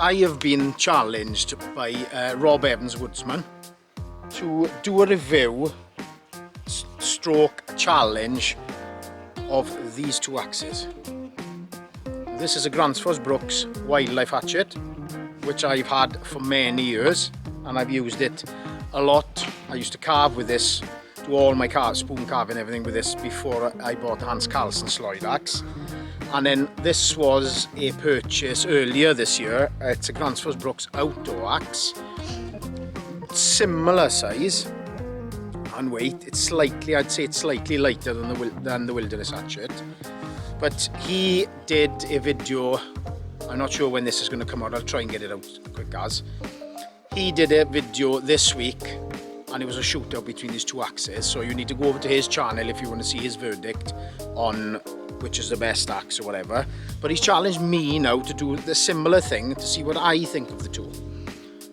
I have been challenged by RobEvans Woodsman to do a review stroke challenge of these two axes. This is a Gransfors Bruks wildlife hatchet, which I've had for many years, and I've used it a lot. I used to carve with this, do all my spoon carving, everything with this before I bought Hans Carlsen Sloyd axe. And then this was a purchase earlier this year. It's a Gransfors Bruks outdoor axe, similar size and weight. It's slightly, I'd say it's slightly lighter than the Wilderness hatchet. But he did a video, I'm not sure when this is going to come out, I'll try and get it out quick as. He did a video this week and it was a shootout between these two axes, so you need to go over to his channel if you want to see his verdict on which is the best axe or whatever. But he's challenged me now to do the similar thing to see what I think of the two.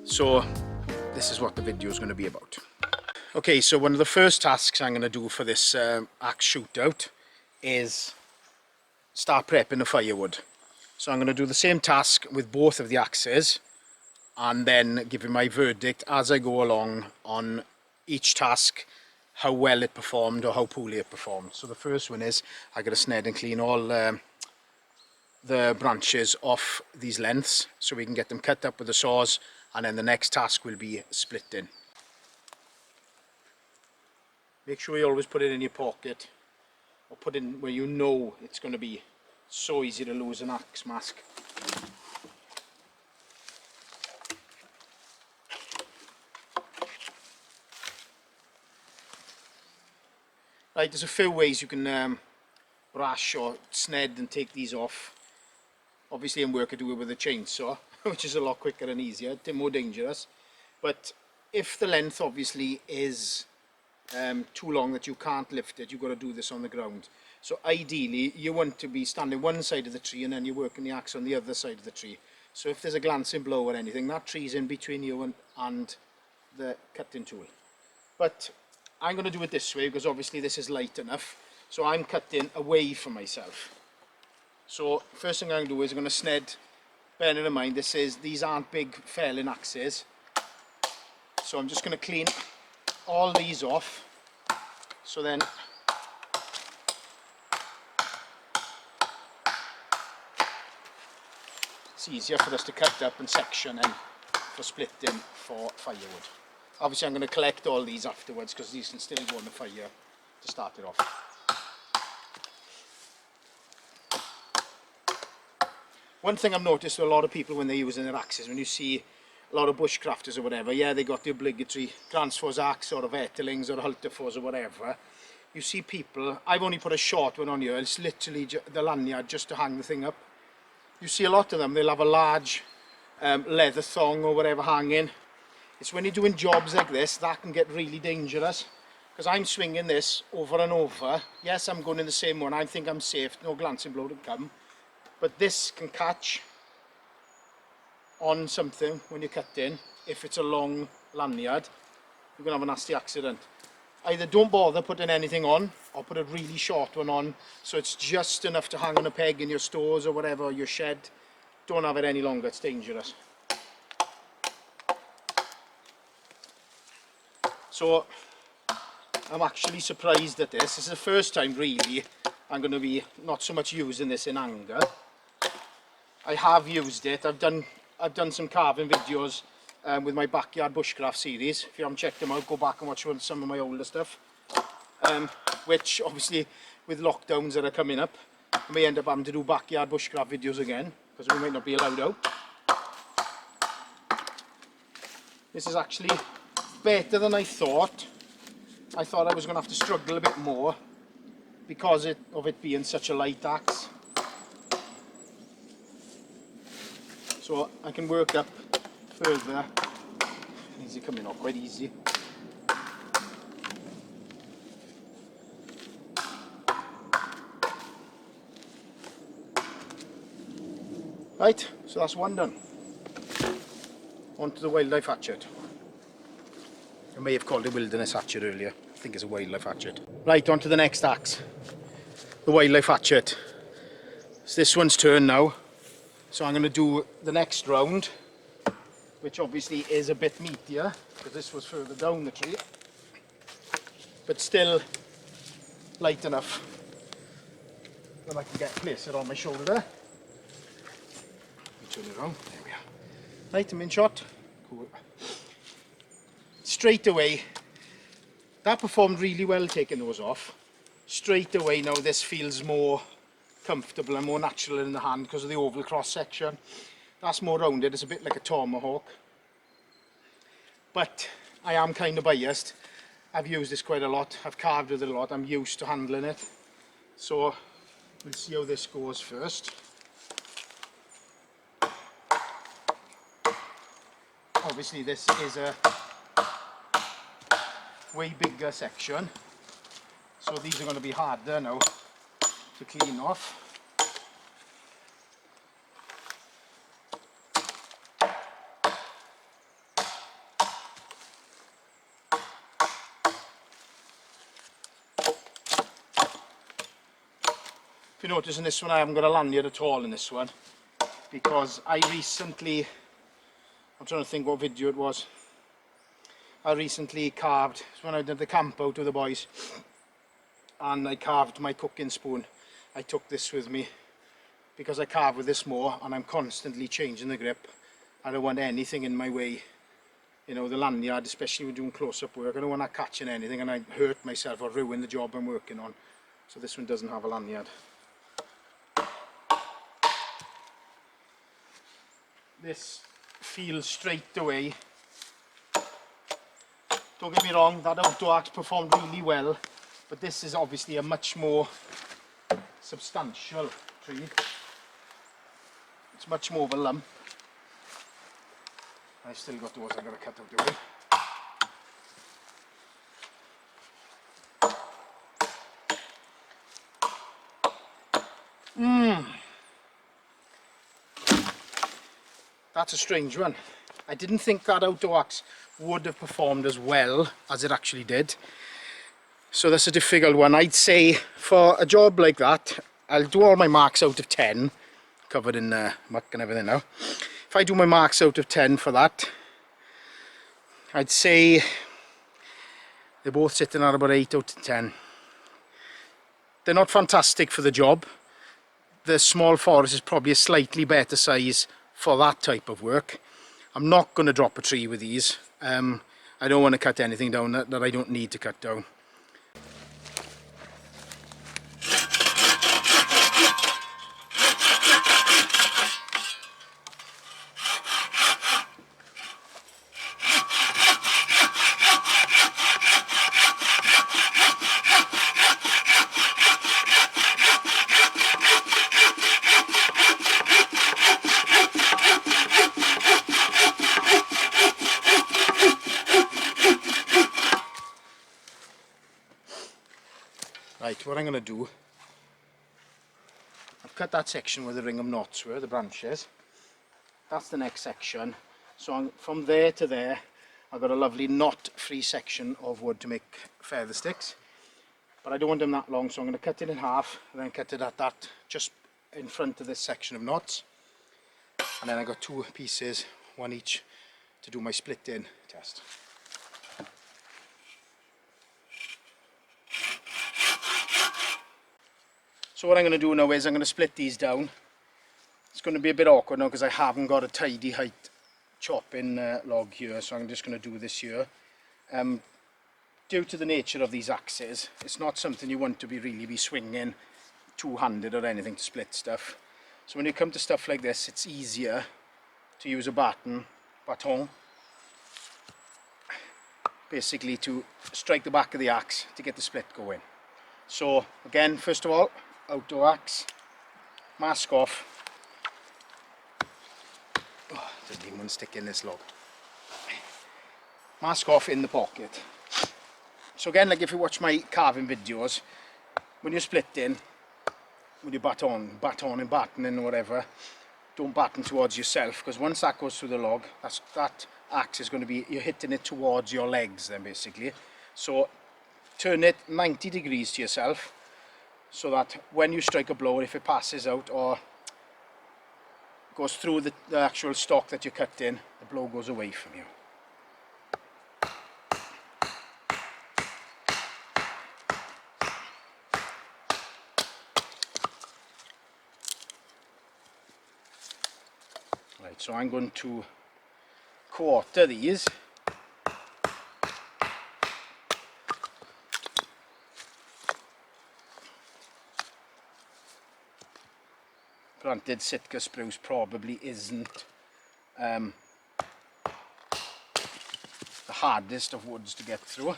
So this is what the video is going to be about. Okay, so one of the first tasks I'm going to do for this axe shootout is start prepping the firewood. So I'm going to do the same task with both of the axes and then give you my verdict as I go along on each task, how well it performed or how poorly it performed. So the first one is I got to sned and clean all the branches off these lengths so we can get them cut up with the saws, and then the next task will be splitting. Make sure you always put it in your pocket or put it in where you know it's going to be. So easy to lose an axe mask. Right, there's a few ways you can brush or sned and take these off. Obviously in work I do it with a chainsaw, which is a lot quicker and easier, more dangerous. But if the length obviously is too long that you can't lift it, you've got to do this on the ground. So ideally you want to be standing one side of the tree and then you're working the axe on the other side of the tree. So if there's a glancing blow or anything, that tree's in between you and the cutting tool. But I'm going to do it this way because obviously this is light enough, so I'm cutting away from myself. So first thing I'm going to do is I'm going to sned, bearing in mind these aren't big felling axes, so I'm just going to clean all these off, so then it's easier for us to cut up and section and for splitting for firewood. Obviously I'm going to collect all these afterwards because these can still go on the fire to start it off. One thing I've noticed with a lot of people when they're using their axes, when you see a lot of bushcrafters or whatever, yeah, they got the obligatory Gransfors axe or a Vertelings or a Hultafors or whatever. You see people, I've only put a short one on here, it's literally the lanyard just to hang the thing up. You see a lot of them, they'll have a large leather thong or whatever hanging. It's when you're doing jobs like this that can get really dangerous, because I'm swinging this over and over. Yes, I'm going in the same one, I think I'm safe, no glancing blow to come, but this can catch on something when you're cutting. If it's a long lanyard, you're going to have a nasty accident. Either don't bother putting anything on or put a really short one on so it's just enough to hang on a peg in your stores or whatever, or your shed. Don't have it any longer, it's dangerous. So I'm actually surprised at this. This is the first time really I'm going to be not so much using this in anger. I have used it. I've done some carving videos with my backyard bushcraft series. If you haven't checked them out, go back and watch some of my older stuff. Which obviously with lockdowns that are coming up, I may end up having to do backyard bushcraft videos again because we might not be allowed out. This is actually better than I thought. I thought I was going to have to struggle a bit more because of it being such a light axe. So I can work up further. These are coming off quite easy. Right, so that's one done. On to the wildlife hatchet. I may have called it Wilderness hatchet earlier. I think it's a wildlife hatchet. Right, on to the next axe. The wildlife hatchet. It's this one's turn now. So I'm going to do the next round, which obviously is a bit meatier because this was further down the tree, but still light enough that I can place it on my shoulder there. Turn it around, there we are. Right, I'm in shot. Cool. Straight away, that performed really well taking those off. Straight away now this feels more comfortable and more natural in the hand because of the oval cross section. That's more rounded, it's a bit like a tomahawk. But I am kind of biased. I've used this quite a lot, I've carved with it a lot, I'm used to handling it. So we'll see how this goes first. Obviously this is a way bigger section, so these are going to be harder now to clean off. If you notice in this one I haven't got a lanyard at all in this one, because I recently, I'm trying to think what video it was, I recently carved, when I did the camp out with the boys, and I carved my cooking spoon. I took this with me because I carve with this more and I'm constantly changing the grip. I don't want anything in my way, you know, the lanyard, especially when doing close-up work. I don't want that catching anything and I hurt myself or ruin the job I'm working on. So this one doesn't have a lanyard. This feels straight away. Don't get me wrong, that outdoor axe performed really well, but this is obviously a much more substantial tree. It's much more of a lump. I've still got those I've got to cut out the way. That's a strange one. I didn't think that outdoor axe would have performed as well as it actually did. So that's a difficult one. I'd say for a job like that, I'll do all my marks out of 10, covered in muck and everything now. If I do my marks out of 10 for that, I'd say they're both sitting at about 8 out of 10. They're not fantastic for the job. The small forest is probably a slightly better size for that type of work. I'm not going to drop a tree with these. I don't want to cut anything down that I don't need to cut down. Right, what I'm going to do, I've cut that section where the ring of knots were, the branches. That's the next section. So from there to there, I've got a lovely knot-free section of wood to make feather sticks. But I don't want them that long, so I'm going to cut it in half and then cut it at that, just in front of this section of knots. And then I've got two pieces, one each, to do my split-in test. So what I'm going to do now is I'm going to split these down. It's going to be a bit awkward now because I haven't got a tidy height chopping log here, so I'm just going to do this here. Due to the nature of these axes, it's not something you want to really be swinging two-handed or anything to split stuff. So when you come to stuff like this, it's easier to use a baton, basically to strike the back of the axe to get the split going. So again, first of all, outdoor axe, mask off. Oh, there's even one stick in this log. Mask off in the pocket. So again, like if you watch my carving videos, when you're splitting with your batoning, whatever, don't batten towards yourself, because once that goes through the log, that axe is going to be, you're hitting it towards your legs then basically. So turn it 90 degrees to yourself, so that when you strike a blow, if it passes out or goes through the actual stock that you cut in, the blow goes away from you. Right, so I'm going to quarter these. Granted, Sitka spruce probably isn't the hardest of woods to get through.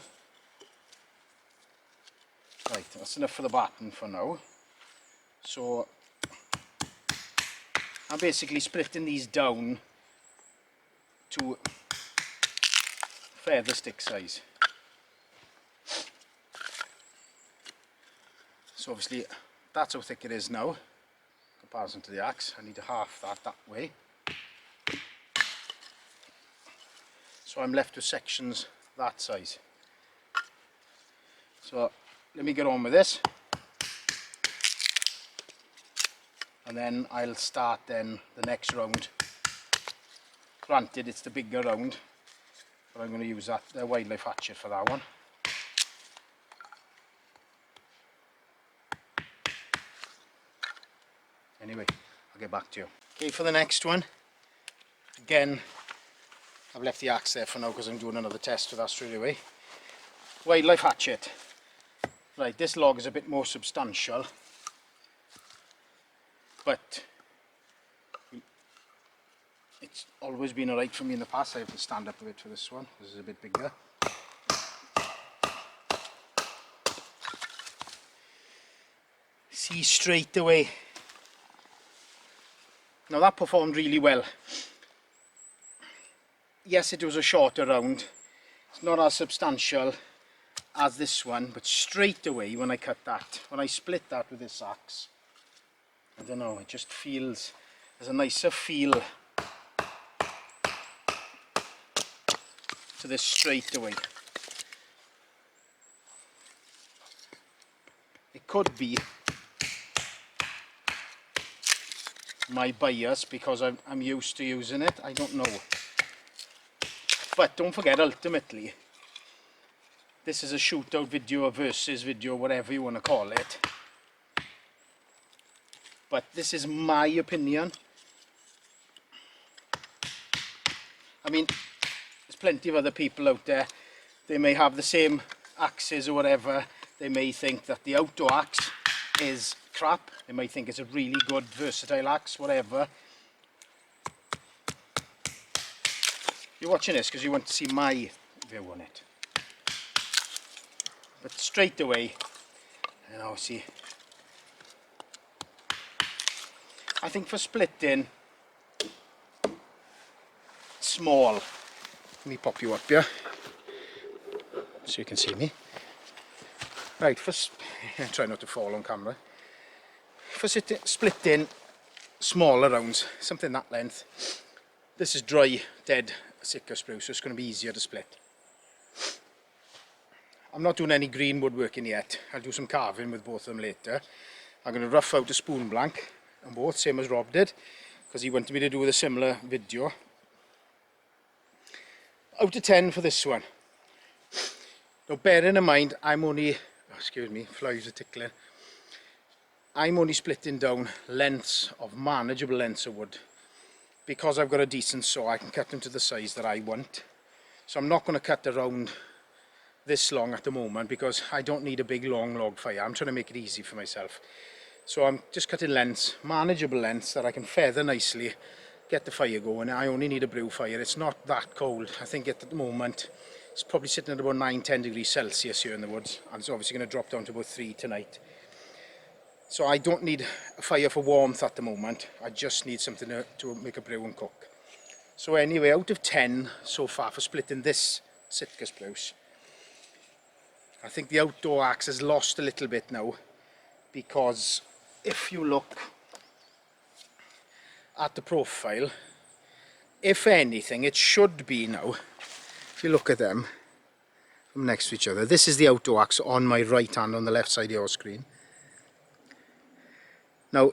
Right, that's enough for the batten for now. So I'm basically splitting these down to feather stick size. So obviously that's how thick it is now in comparison to the axe. I need to half that way. So I'm left with sections that size. So let me get on with this, and then I'll start then the next round. Granted, it's the bigger round, but I'm going to use the wildlife hatchet for that one. Anyway, I'll get back to you. Okay, for the next one, again, I've left the axe there for now because I'm doing another test with that straight away. Wildlife hatchet. Right, this log is a bit more substantial, but it's always been alright for me in the past. I have to stand up a bit for this one. This is a bit bigger. See straight away. Now that performed really well. Yes, it was a shorter round. It's not as substantial as this one, but straight away when I cut that, when I split that with this axe, I don't know, it just feels, there's a nicer feel to this straight away. It could be my bias because I'm used to using it, I don't know. But don't forget, ultimately, this is a shootout video, a versus video, whatever you want to call it. But this is my opinion. I mean, there's plenty of other people out there. They may have the same axes or whatever. They may think that the outdoor axe is crap. They may think it's a really good versatile axe, whatever. You're watching this because you want to see my view on it. But straight away, you know, see, I think for splitting small, let me pop you up here so you can see me. Right, try not to fall on camera. For splitting smaller rounds, something that length, this is dry, dead Sitka spruce, so it's going to be easier to split. I'm not doing any green woodworking yet. I'll do some carving with both of them later. I'm going to rough out a spoon blank on both, same as Rob did, because he wanted me to do a similar video. Out of 10 for this one. Now bearing in mind, I'm only, excuse me, flies are tickling. I'm only splitting down lengths of manageable lengths of wood. Because I've got a decent saw, I can cut them to the size that I want. So I'm not going to cut around this long at the moment because I don't need a big long log fire. I'm trying to make it easy for myself. So I'm just cutting lengths, manageable lengths that I can feather nicely, get the fire going. I only need a brew fire. It's not that cold. I think at the moment it's probably sitting at about 9-10 degrees Celsius here in the woods, and it's obviously going to drop down to about 3 tonight. So I don't need a fire for warmth at the moment. I just need something to make a brew and cook. So anyway, out of 10 so far for splitting this Sitka spruce, I think the outdoor axe has lost a little bit now, because if you look at the profile, if anything, it should be now, if you look at them from next to each other, this is the outdoor axe on my right hand on the left side of your screen. Now,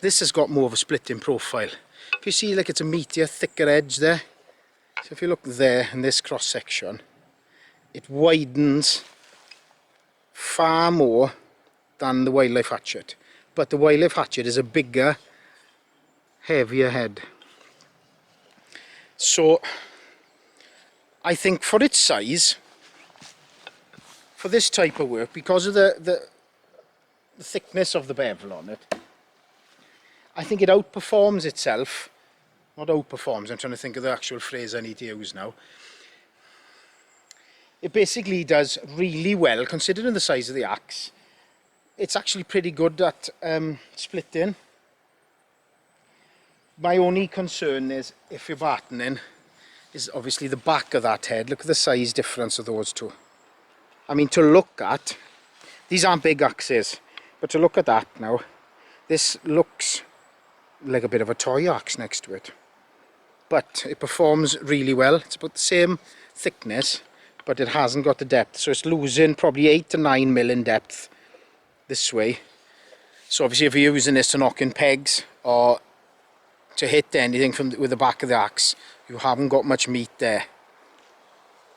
this has got more of a splitting profile. if you see, like, it's a meatier, thicker edge there. So if you look there in this cross section, it widens far more than the wildlife hatchet, but the wildlife hatchet is a bigger, heavier head. So I think for its size, for this type of work, because of the thickness of the bevel on it, I think it outperforms itself. Not outperforms, I'm trying to think of the actual phrase I need to use now. It basically does really well, considering the size of the axe. It's actually pretty good at splitting. My only concern is, if you're batoning, is obviously the back of that head. Look at the size difference of those two. I mean, to look at, these aren't big axes, but to look at that now, this looks like a bit of a toy axe next to it. But it performs really well. It's about the same thickness, but it hasn't got the depth. So it's losing probably 8 to 9 mil in depth this way. So obviously if you're using this to knock in pegs or to hit anything with the back of the axe, you haven't got much meat there.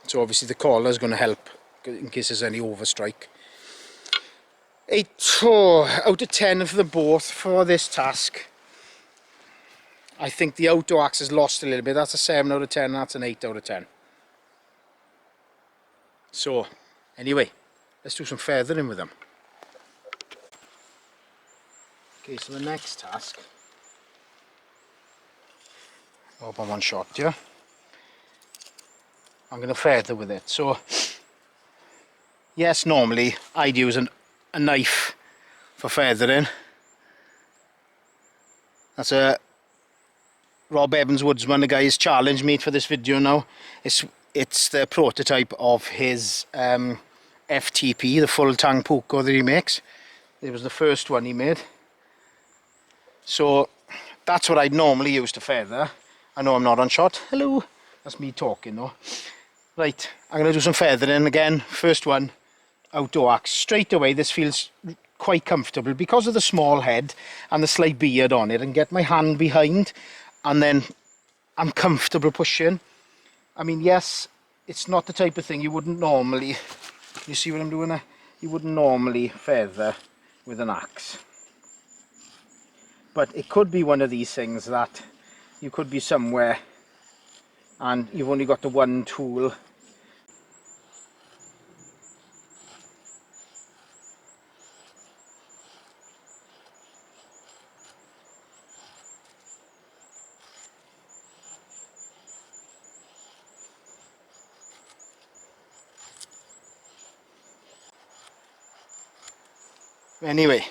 So obviously the collar is going to help in case there's any overstrike. 8 out of 10 for the both for this task. I think the outdoor axe has lost a little bit. That's a 7 out of 10, and that's an 8 out of 10. So, anyway, let's do some feathering with them. Okay, so the next task, hope I'm on shot here. I'm going to feather with it. So, yes, normally I'd use a knife for feathering. That's a RobEvans Woodsman, the guy has challenged me for this video now. It's the prototype of his FTP, the full tang puko that he makes. It was the first one he made. So that's what I'd normally use to feather. I know I'm not on shot. Hello. That's me talking though. Right, I'm going to do some feathering again. First one, outdoor axe. Straight away this feels quite comfortable because of the small head and the slight beard on it, and get my hand behind, and then I'm comfortable pushing. I mean, yes, it's not the type of thing you wouldn't normally, you see what I'm doing there? You wouldn't normally feather with an axe. But it could be one of these things that you could be somewhere and you've only got the one tool. Anyway,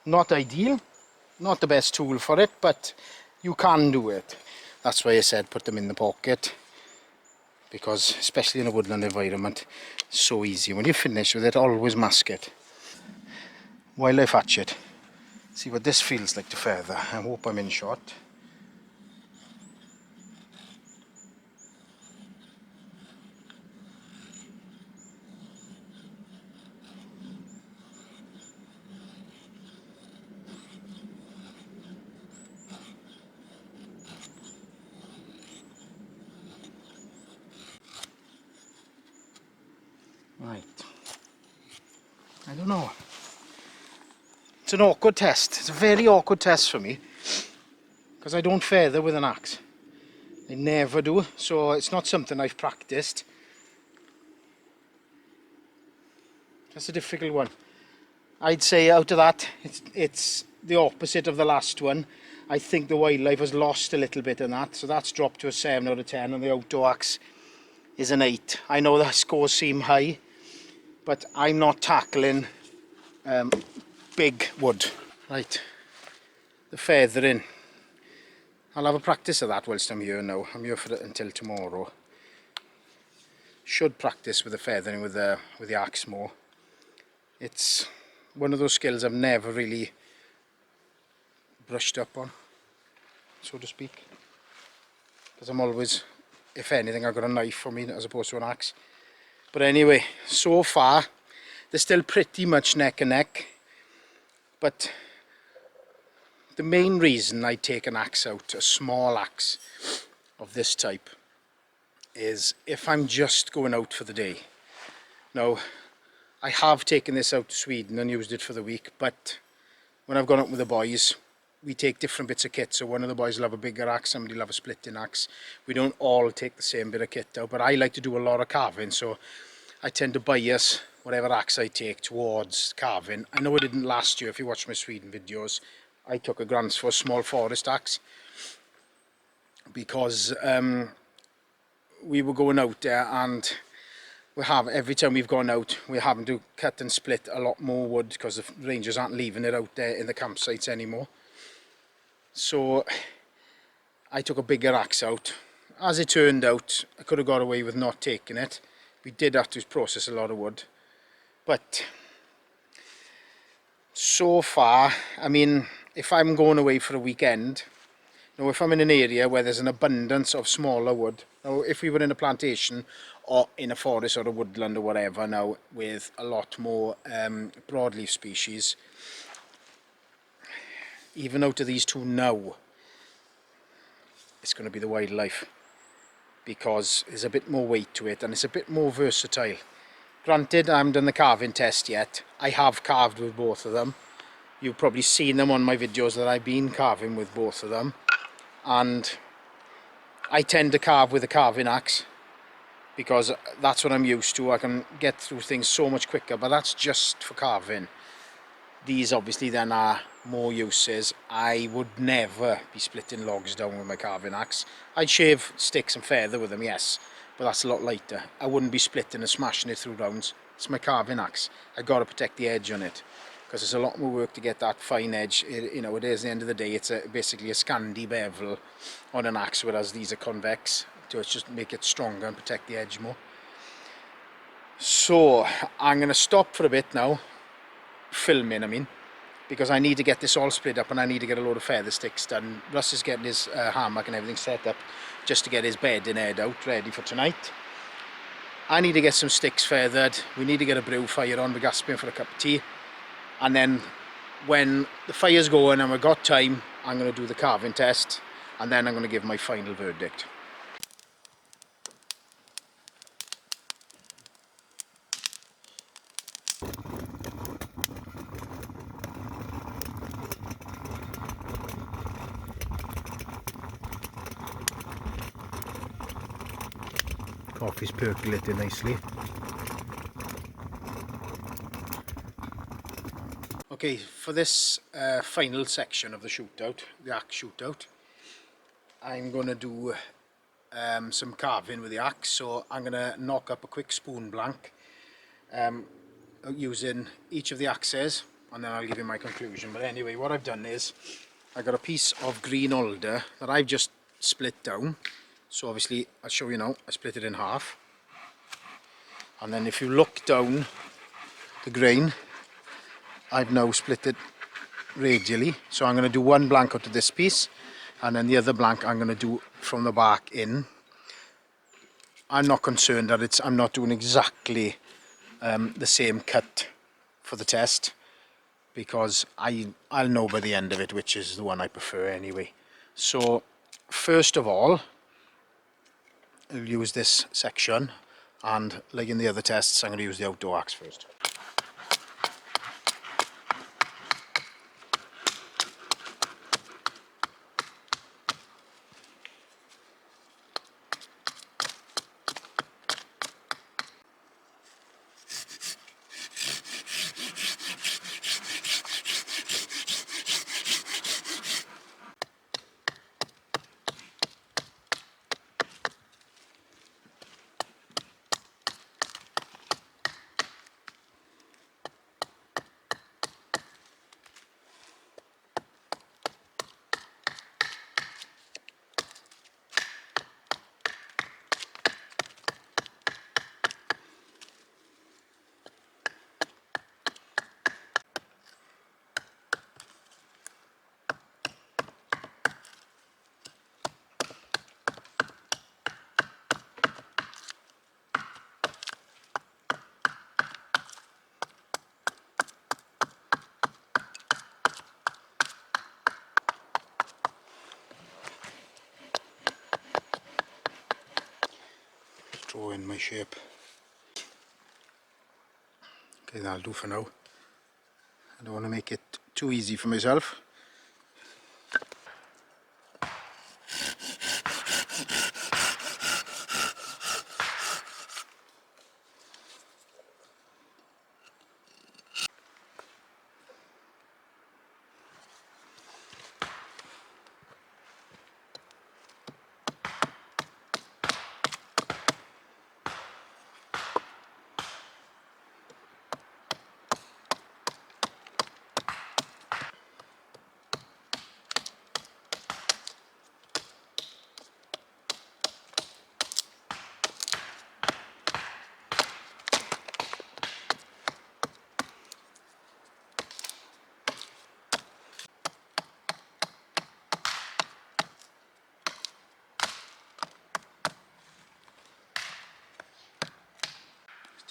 not ideal, not the best tool for it, but you can do it. That's why I said put them in the pocket, because especially in a woodland environment, it's so easy. When you finish with it, always mask it. Wildlife hatchet. See what this feels like to feather. I hope I'm in shot. Right. I don't know. It's an awkward test. It's a very awkward test for me, because I don't feather with an axe. I never do, so it's not something I've practiced. That's a difficult one. I'd say out of that, it's the opposite of the last one. I think the wildlife has lost a little bit in that, so that's dropped to a 7 out of 10, and the outdoor axe is an 8. I know the scores seem high, but I'm not tackling big wood. Right, the feathering. I'll have a practice of that whilst I'm here now. I'm here for it until tomorrow. Should practice with the feathering with the axe more. It's one of those skills I've never really brushed up on, so to speak. Because I'm always, if anything, I've got a knife for me as opposed to an axe. But anyway, so far, they're still pretty much neck and neck. But the main reason I take an axe out, a small axe of this type, is if I'm just going out for the day. Now, I have taken this out to Sweden and used it for the week, but when I've gone out with the boys, we take different bits of kit. So one of the boys will have a bigger axe, somebody will have a splitting axe. We don't all take the same bit of kit out, but I like to do a lot of carving, so I tend to bias whatever axe I take towards carving. I know I didn't last year. If you watch my Sweden videos, I took a Gransfors small forest axe because we were going out there, and every time we've gone out, we're having to cut and split a lot more wood because the rangers aren't leaving it out there in the campsites anymore. So I took a bigger axe out. As it turned out, I could have got away with not taking it. We did have to process a lot of wood, but so far, I mean, if I'm going away for a weekend, now if I'm in an area where there's an abundance of smaller wood, now if we were in a plantation or in a forest or a woodland or whatever now with a lot more broadleaf species, even out of these two now, it's going to be the wildlife, because there's a bit more weight to it and it's a bit more versatile. Granted, I haven't done the carving test yet. I have carved with both of them. You've probably seen them on my videos that I've been carving with both of them, and I tend to carve with a carving axe because that's what I'm used to. I can get through things so much quicker, but that's just for carving. These obviously then are more uses. I would never be splitting logs down with my carving axe. I'd shave sticks and feather with them, yes, but that's a lot lighter. I wouldn't be splitting and smashing it through rounds. It's my carving axe. I got to protect the edge on it, because it's a lot more work to get that fine edge. You know, it is, at the end of the day, it's basically a Scandi bevel on an axe, whereas these are convex, to just make it stronger and protect the edge more. So I'm going to stop for a bit now, filming I mean, because I need to get this all split up and I need to get a load of feather sticks done. Russ is getting his hammock and everything set up just to get his bed and head out ready for tonight. I need to get some sticks feathered. We need to get a brew fire on. We're gasping for a cup of tea. And then when the fire's going and we've got time, I'm going to do the carving test, and then I'm going to give my final verdict. Coffee's percolating nicely. Okay, for this final section of the shootout, the axe shootout, I'm going to do some carving with the axe. So I'm going to knock up a quick spoon blank using each of the axes, and then I'll give you my conclusion. But anyway, what I've done is I got a piece of green alder that I've just split down. So obviously I'll show you now. I split it in half, and then if you look down the grain, I've now split it radially. So I'm going to do one blank out of this piece, and then the other blank I'm going to do from the bark in. I'm not concerned that I'm not doing exactly the same cut for the test, because I'll know by the end of it which is the one I prefer anyway. So first of all, I'll use this section, and like in the other tests, I'm going to use the outdoor axe first. draw in my shape. Okay, that'll do for now. I don't want to make it too easy for myself.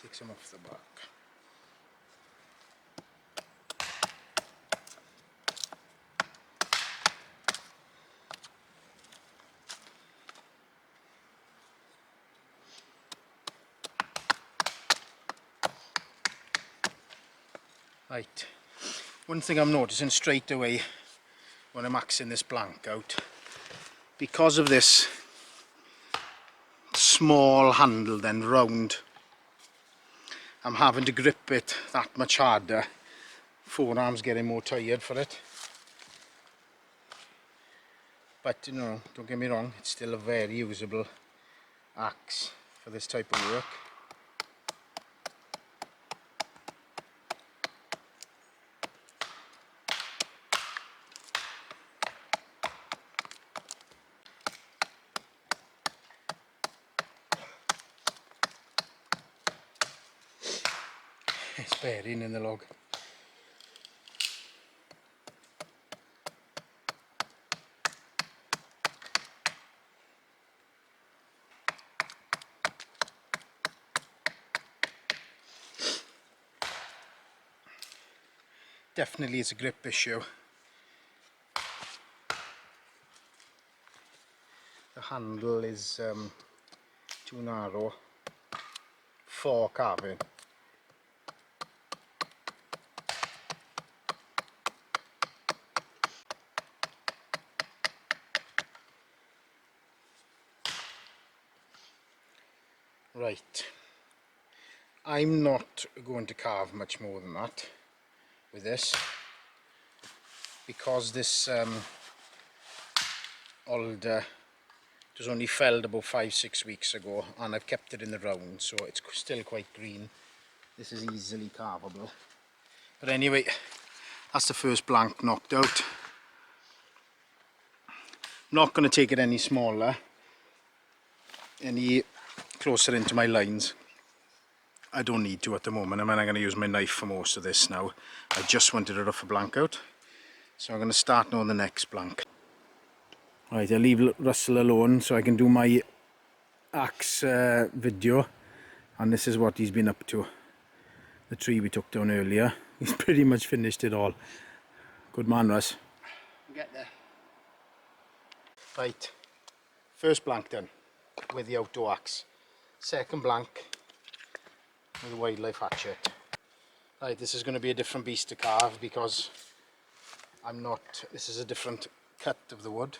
Take some off the back. Right, one thing I'm noticing straight away when I'm axing this blank out, because of this small handle then round, I'm having to grip it that much harder. Forearm's getting more tired for it. But you know, don't get me wrong, it's still a very usable axe for this type of work. It's bearing in the log. Definitely it's a grip issue. The handle is too narrow for carving. Right, I'm not going to carve much more than that with this, because this alder was only felled about 5-6 weeks ago, and I've kept it in the round, so it's still quite green. This is easily carvable. But anyway, that's the first blank knocked out. I'm not going to take it any smaller, any closer into my lines. I don't need to at the moment. I'm going to use my knife for most of this now. I just wanted a rougher blank out, so I'm going to start now on the next blank. Right, I'll leave Russell alone so I can do my axe video, and this is what he's been up to. The tree we took down earlier, he's pretty much finished it all. Good man, Russ. Get there. Right, first blank done with the outdoor axe. Second blank with a wildlife hatchet. Right, this is going to be a different beast to carve, because this is a different cut of the wood.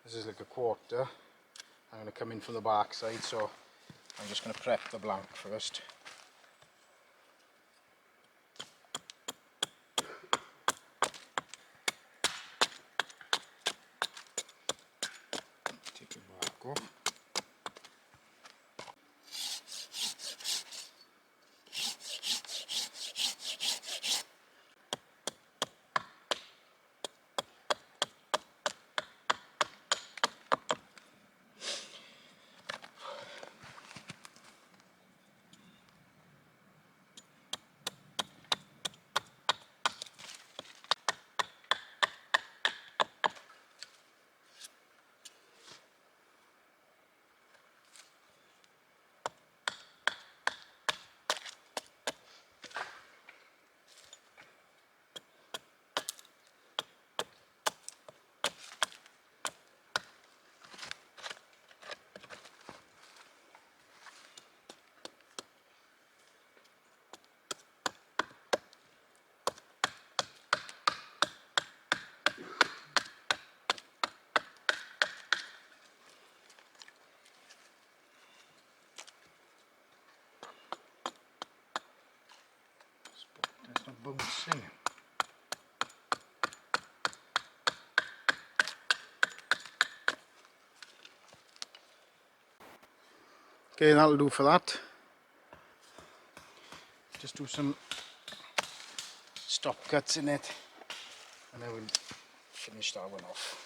This is like a quarter. I'm going to come in from the back side, so I'm just going to prep the blank first. Take the bark off. bouncing. Okay, that'll do for that. Just do some stop cuts in it and then we'll finish that one off.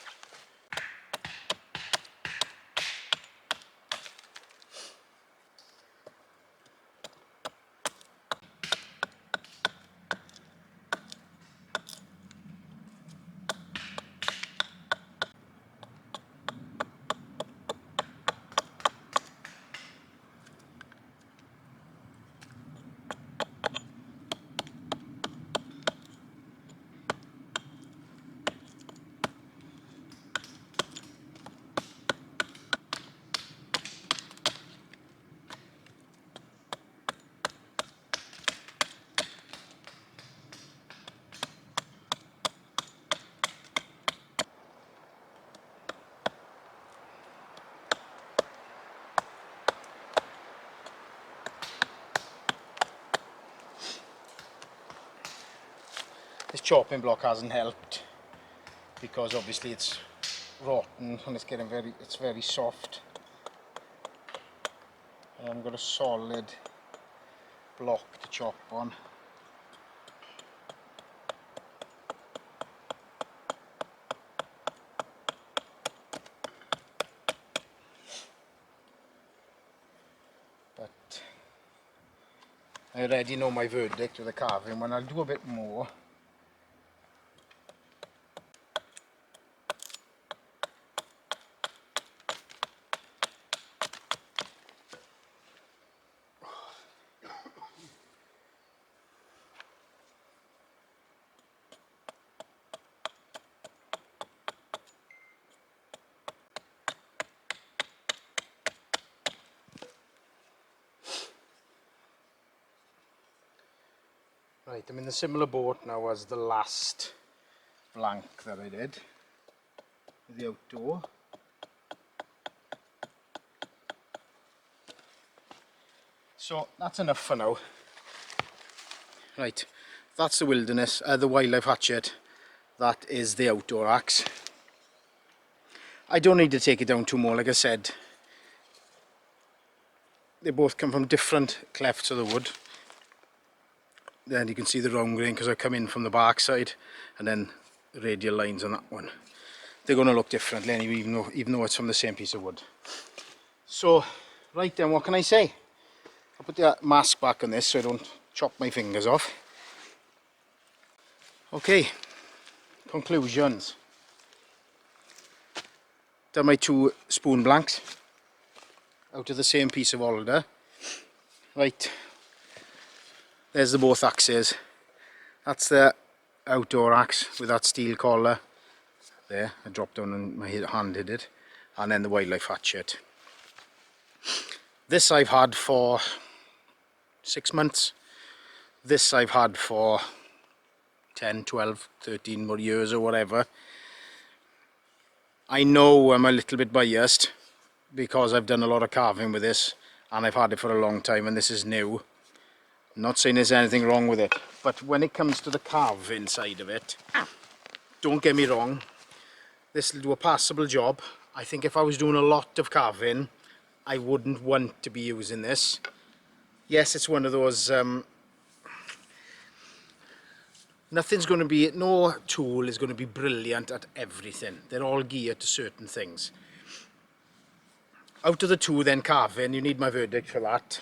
This chopping block hasn't helped because obviously it's rotten and it's very soft. I haven't got a solid block to chop on. But I already know my verdict with the carving one. I'll do a bit more. Right, I'm in the similar boat now as the last blank that I did with the outdoor. So that's enough for now. Right, that's the the wildlife hatchet. That is the outdoor axe. I don't need to take it down too more, like I said. They both come from different clefts of the wood. Then you can see the round grain because I come in from the back side, and then the radial lines on that one. They're going to look differently anyway, even though it's from the same piece of wood. So, right then, what can I say? I'll put the mask back on this so I don't chop my fingers off. Okay, conclusions. Done my 2 spoon blanks out of the same piece of alder. Right, there's the both axes. That's the outdoor axe with that steel collar. There, I dropped down and my hand hit it. And then the wildlife hatchet. This I've had for 6 months. This I've had for 10, 12, 13 more years or whatever. I know I'm a little bit biased because I've done a lot of carving with this and I've had it for a long time and this is new. I'm not saying there's anything wrong with it, but when it comes to the carving side of it, don't get me wrong, this will do a passable job. I think if I was doing a lot of carving, I wouldn't want to be using this. Yes, it's one of those, no tool is going to be brilliant at everything. They're all geared to certain things. Out of the 2 then, carving, you need my verdict for that.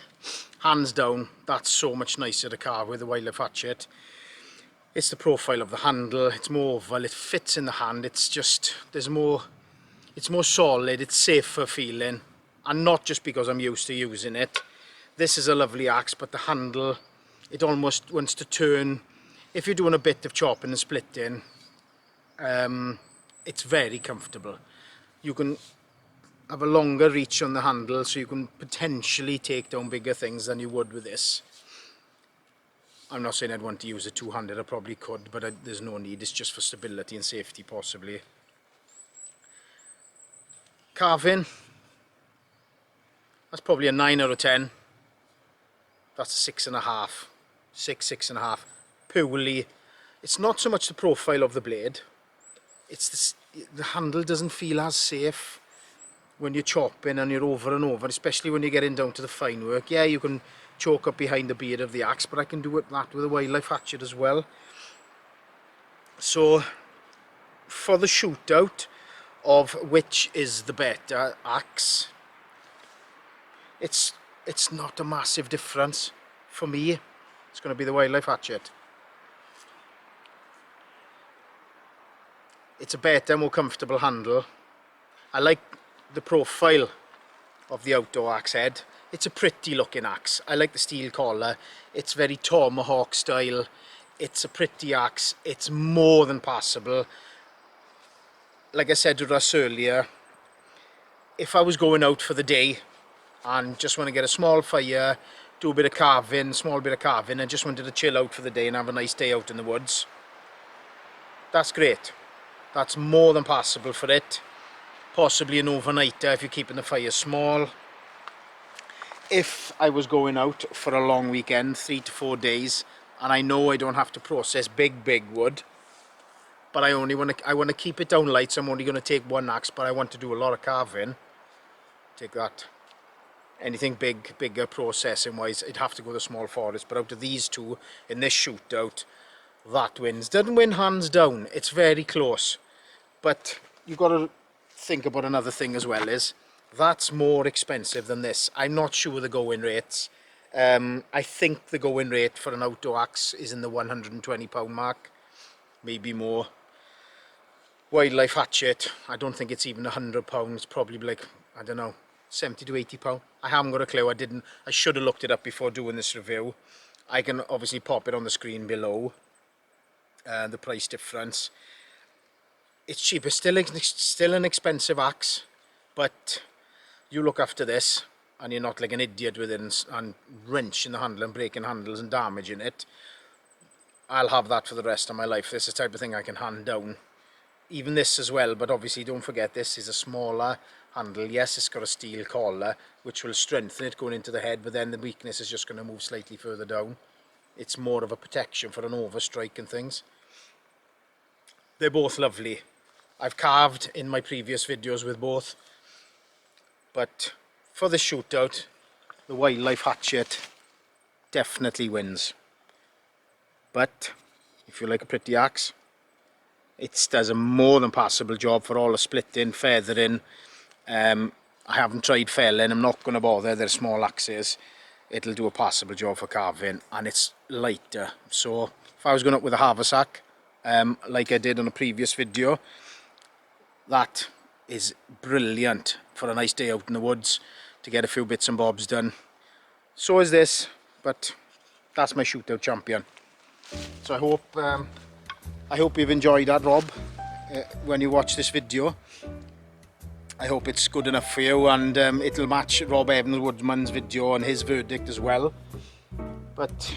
Hands down, that's so much nicer to carve with the wildlife hatchet. It's the profile of the handle, it's more oval, it fits in the hand, it's just, it's more solid, it's safer feeling. And not just because I'm used to using it. This is a lovely axe, but the handle, it almost wants to turn. If you're doing a bit of chopping and splitting, it's very comfortable. You can have a longer reach on the handle, so you can potentially take down bigger things than you would with this. I'm not saying I'd want to use a two-handed, I probably could, but there's no need, it's just for stability and safety possibly. Carving, that's probably a 9 out of 10. That's a 6.5, 6.5. purely, it's not so much the profile of the blade, it's the handle doesn't feel as safe when you're chopping and you're over and over, especially when you're getting down to the fine work. Yeah, you can choke up behind the beard of the axe, but I can do that with a wildlife hatchet as well. So for the shootout of which is the better axe, it's not a massive difference for me. It's going to be the wildlife hatchet. It's a better, more comfortable handle. I like the profile of the outdoor axe head. It's a pretty looking axe. I like the steel collar. It's very tomahawk style. It's a pretty axe. It's more than passable. Like I said to Russ earlier, if I was going out for the day and just want to get a small fire, do a bit of carving, small bit of carving, and just wanted to chill out for the day and have a nice day out in the woods, that's great. That's more than passable for it. Possibly an overnighter if you're keeping the fire small. If I was going out for a long weekend, 3 to 4 days, and I know I don't have to process big wood, but I want to keep it down light, so I'm only going to take one axe, but I want to do a lot of carving. Take that. Anything bigger processing wise, it'd have to go to small forest. But out of these two in this shootout, that wins. Doesn't win hands down. It's very close. But you've got to think about another thing as well, is that's more expensive than this. I'm not sure the going rates. I think the going rate for an outdoor axe is in the £120 mark, maybe more. Wildlife hatchet, I don't think it's even £100. It's probably like, I don't know, 70 to 80 pound. I haven't got a clue. I should have looked it up before doing this review. I can obviously pop it on the screen below, the price difference. It's cheap. It's still an expensive axe, but you look after this and you're not like an idiot with it and wrenching the handle and breaking handles and damaging it. I'll have that for the rest of my life. This is the type of thing I can hand down. Even this as well, but obviously don't forget this is a smaller handle. Yes, it's got a steel collar which will strengthen it going into the head, but then the weakness is just going to move slightly further down. It's more of a protection for an overstrike and things. They're both lovely. I've carved in my previous videos with both, but for the shootout, the wildlife hatchet definitely wins. But if you like a pretty axe, it does a more than passable job for all the splitting, feathering. I haven't tried felling, I'm not going to bother, they're small axes. It'll do a passable job for carving, and it's lighter. So if I was going up with a haversack, like I did on a previous video, that is brilliant for a nice day out in the woods to get a few bits and bobs done. So is this, but that's my shootout champion. So I hope you've enjoyed that, Rob, when you watch this video. I hope it's good enough for you, and it'll match RobEvans Woodsman's video and his verdict as well. But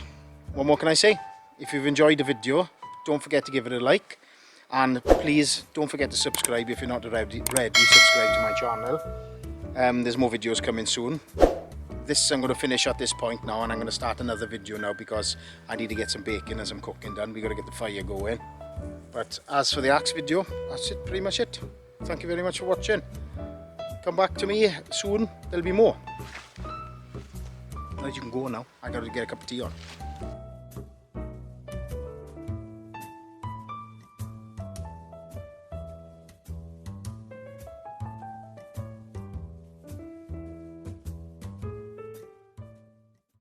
what more can I say? If you've enjoyed the video, don't forget to give it a like, and please don't forget to subscribe if you're not already subscribed to my channel. There's more videos coming soon. This I'm going to finish at this point now, and I'm going to start another video now because I need to get some bacon as I'm cooking done. We've got to get the fire going. But as for the axe video, that's it, pretty much it. Thank you very much for watching. Come back to me soon, there'll be more. Right, you can go now. I got to get a cup of tea on.